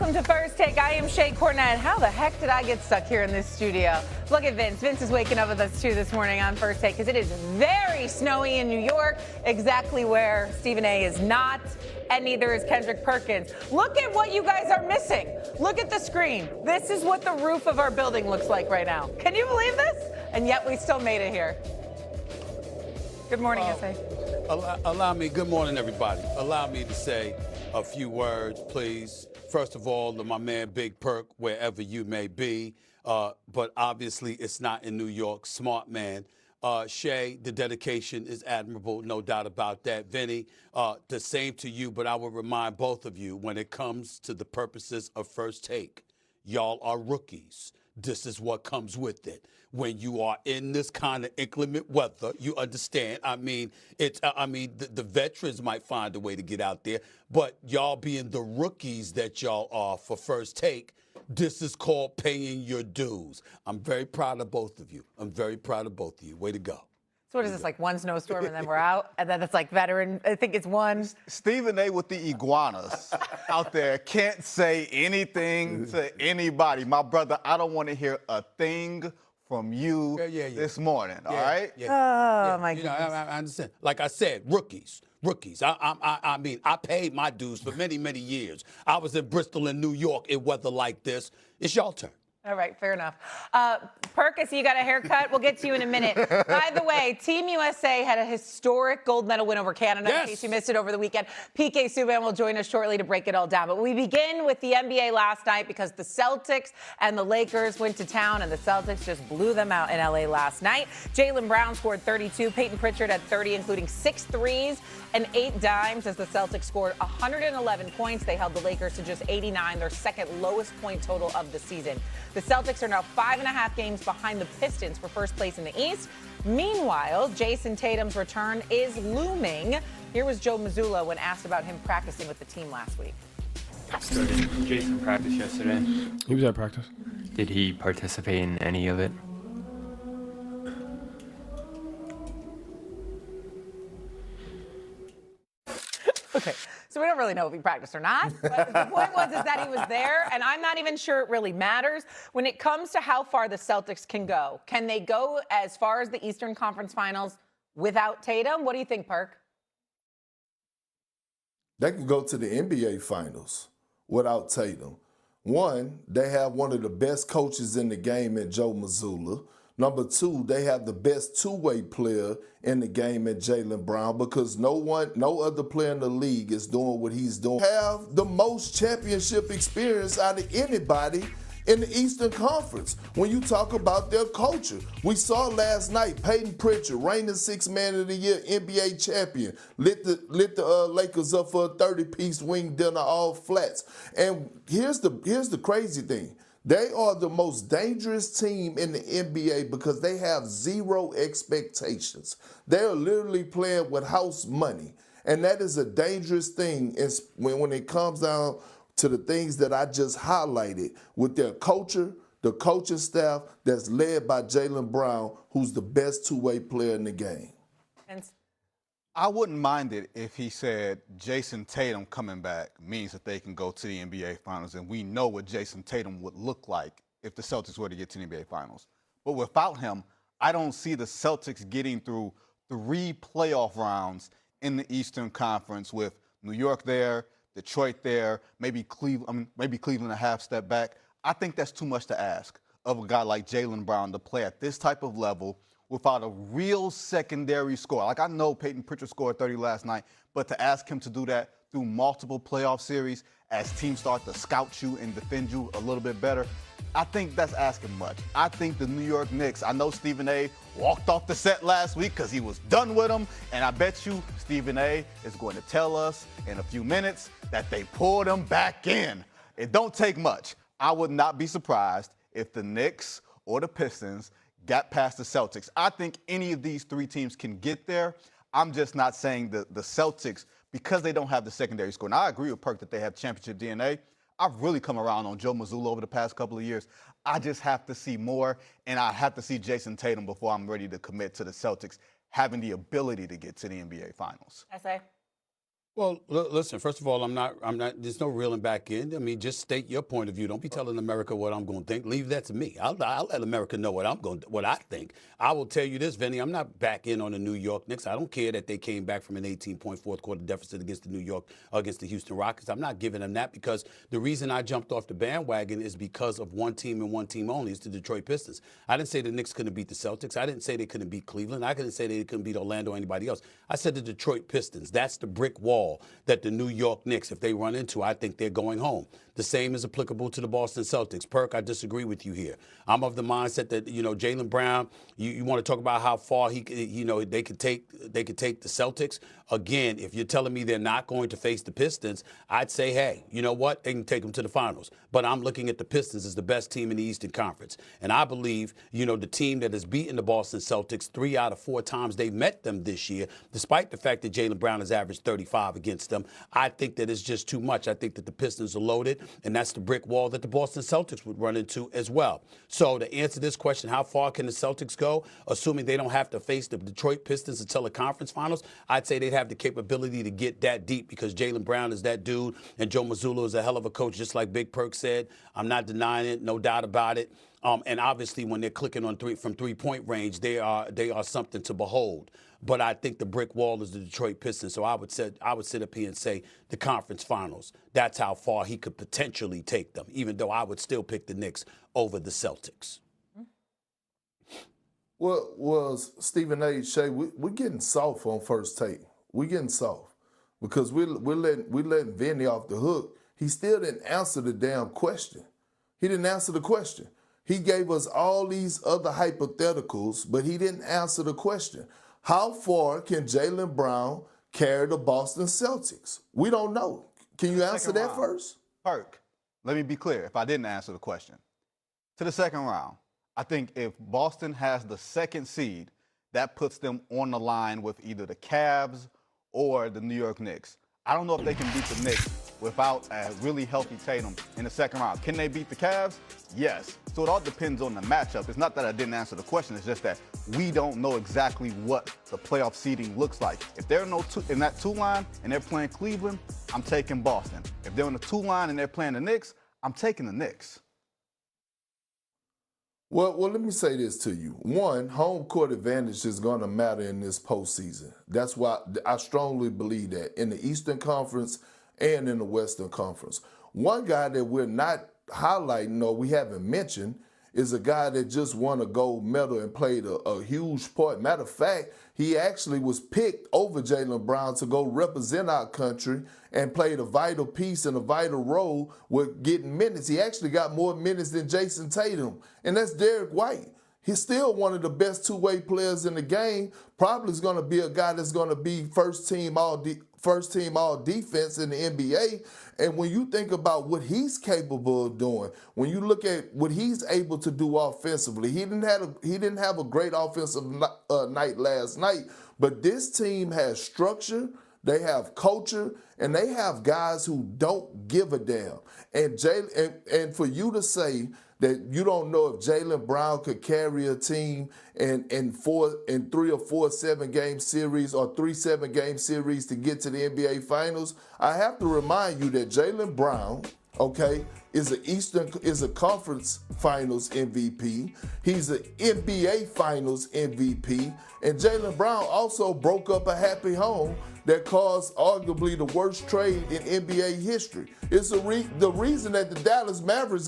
Welcome to First Take. I am Shay Cornett. How the heck did I get stuck here in this studio? Look at Vince. Vince is waking up with us too this morning on First Take because it is very snowy in New York, exactly where Stephen A is not, and neither is Kendrick Perkins. Look at what you guys are missing. Look at the screen. This is what the roof of our building looks like right now. Can you believe this? And yet we still made it here. Good morning, S.A. Allow me, good morning, everybody. Allow me to say a few words, please. First of all, to my man Big Perk, wherever you may be, but obviously it's not in New York. Smart man. Shay, the dedication is admirable, no doubt about that. Vinny, the same to you, but I will remind both of you, when it comes to the purposes of First Take, y'all are rookies. This is what comes with it. When you are in this kind of inclement weather, you understand. I mean, the veterans might find a way to get out there, but y'all being the rookies that y'all are for First Take, this is called paying your dues. I'm very proud of both of you. I'm very proud of both of you. Way to go. So what is this, like one snowstorm and then we're out? And then it's like veteran, I think it's one. Stephen A. with the iguanas out there can't say anything to anybody. My brother, I don't want to hear a thing from you this morning, all right? My goodness. I understand. Like I said, rookies. I mean, I paid my dues for many, many years. I was in Bristol and New York in weather like this. It's y'all turn. All right, fair enough. Perk, I see you got a haircut. We'll get to you in a minute. By the way, Team USA had a historic gold medal win over Canada. Yes. In case you missed it over the weekend, PK Subban will join us shortly to break it all down. But we begin with the NBA last night because the Celtics and the Lakers went to town, and the Celtics just blew them out in LA last night. Jaylen Brown scored 32. Peyton Pritchard had 30, including 6 threes and 8 dimes as the Celtics scored 111 points. They held the Lakers to just 89, their second lowest point total of the season. The Celtics are now 5.5 games behind the Pistons for first place in the East. Meanwhile, Jason Tatum's return is looming. Here was Joe Mazzulla when asked about him practicing with the team last week. So did Jason practice yesterday? He was at practice. Did he participate in any of it? Okay, so we don't really know if he practiced or not, but the point is that he was there, and I'm not even sure it really matters. When it comes to how far the Celtics can go, can they go as far as the Eastern Conference Finals without Tatum? What do you think, Perk? They can go to the NBA Finals without Tatum. One, they have one of the best coaches in the game in Joe Mazzulla. Number 2, they have the best two-way player in the game in Jaylen Brown because no other player in the league is doing what he's doing. Have the most championship experience out of anybody in the Eastern Conference. When you talk about their culture, we saw last night Peyton Pritchard, reigning 6th man of the year, NBA champion, lit the Lakers up for a 30-piece wing dinner, all flats. And here's the crazy thing. They are the most dangerous team in the NBA because they have zero expectations. They are literally playing with house money. And that is a dangerous thing when it comes down to the things that I just highlighted with their culture, the coaching staff that's led by Jaylen Brown, who's the best two-way player in the game. I wouldn't mind it if he said Jason Tatum coming back means that they can go to the NBA Finals, and we know what Jason Tatum would look like if the Celtics were to get to the NBA Finals. But without him, I don't see the Celtics getting through 3 playoff rounds in the Eastern Conference with New York there, Detroit there, maybe Cleveland a half step back. I think that's too much to ask of a guy like Jaylen Brown to play at this type of level without a real secondary score. Like, I know Peyton Pritchard scored 30 last night, but to ask him to do that through multiple playoff series as teams start to scout you and defend you a little bit better, I think that's asking much. I think the New York Knicks, I know Stephen A. walked off the set last week because he was done with them, and I bet you Stephen A. is going to tell us in a few minutes that they pulled him back in. It don't take much. I would not be surprised if the Knicks or the Pistons got past the Celtics. I think any of these 3 teams can get there. I'm just not saying the Celtics, because they don't have the secondary score. Now, I agree with Perk that they have championship DNA. I've really come around on Joe Mazzulla over the past couple of years. I just have to see more, and I have to see Jason Tatum before I'm ready to commit to the Celtics having the ability to get to the NBA Finals. S.A.? Well, listen, first of all, I'm not, there's no reeling back in. I mean, just state your point of view. Don't be telling America what I'm going to think. Leave that to me. I'll let America know what I think. I will tell you this, Vinny, I'm not back in on the New York Knicks. I don't care that they came back from an 18-point fourth quarter deficit against the Houston Rockets. I'm not giving them that because the reason I jumped off the bandwagon is because of one team and one team only. It's the Detroit Pistons. I didn't say the Knicks couldn't beat the Celtics. I didn't say they couldn't beat Cleveland. I couldn't say they couldn't beat Orlando or anybody else. I said the Detroit Pistons. That's the brick wall that the New York Knicks, if they run into, I think they're going home. The same is applicable to the Boston Celtics. Perk, I disagree with you here. I'm of the mindset that, Jaylen Brown, you want to talk about how far they could take the Celtics. Again, if you're telling me they're not going to face the Pistons, I'd say, hey, you know what? They can take them to the finals. But I'm looking at the Pistons as the best team in the Eastern Conference. And I believe, the team that has beaten the Boston Celtics 3 out of 4 times they've met them this year, despite the fact that Jaylen Brown has averaged 35 against them, I think that it's just too much. I think that the Pistons are loaded, and that's the brick wall that the Boston Celtics would run into as well. So to answer this question, how far can the Celtics go, assuming they don't have to face the Detroit Pistons until the conference finals? I'd say they'd have the capability to get that deep because Jaylen Brown is that dude, and Joe Mazzulla is a hell of a coach, just like Big Perk said. I'm not denying it, no doubt about it. And obviously, when they're clicking on from three-point range, they are something to behold. But I think the brick wall is the Detroit Pistons. So I would sit up here and say the conference finals. That's how far he could potentially take them, even though I would still pick the Knicks over the Celtics. Well, Stephen A. Shea, we're getting soft on first take. We're getting soft because we're letting Vinny off the hook. He still didn't answer the damn question. He didn't answer the question. He gave us all these other hypotheticals, but he didn't answer the question. How far can Jaylen Brown carry the Boston Celtics? We don't know. Can you answer that first? Perk, let me be clear if I didn't answer the question. To the second round, I think if Boston has the second seed, that puts them on the line with either the Cavs or the New York Knicks. I don't know if they can beat the Knicks without a really healthy Tatum in the second round. Can they beat the Cavs? Yes. So it all depends on the matchup. It's not that I didn't answer the question. It's just that we don't know exactly what the playoff seeding looks like. If they're in that 2 line and they're playing Cleveland, I'm taking Boston. If they're in the 2 line and they're playing the Knicks, I'm taking the Knicks. Well, let me say this to you. One, home court advantage is going to matter in this postseason. That's why I strongly believe that in the Eastern Conference and in the Western Conference. One guy that we're not highlighting or we haven't mentioned is a guy that just won a gold medal and played a huge part. Matter of fact, he actually was picked over Jaylen Brown to go represent our country and played a vital piece and a vital role with getting minutes. He actually got more minutes than Jason Tatum, and that's Derek White. He's still one of the best two-way players in the game. Probably is going to be a guy that's going to be first team all defense in the NBA. And when you think about what he's capable of doing, when you look at what he's able to do offensively, he didn't have a great offensive night last night. But this team has structure, they have culture, and they have guys who don't give a damn. And for you to say that you don't know if Jaylen Brown could carry a team in 3 or 4 7-game series or 3 7-game series to get to the NBA Finals, I have to remind you that Jaylen Brown, okay, is a conference finals MVP. He's an NBA Finals MVP. And Jaylen Brown also broke up a happy home that caused arguably the worst trade in NBA history. It's the reason that the Dallas Mavericks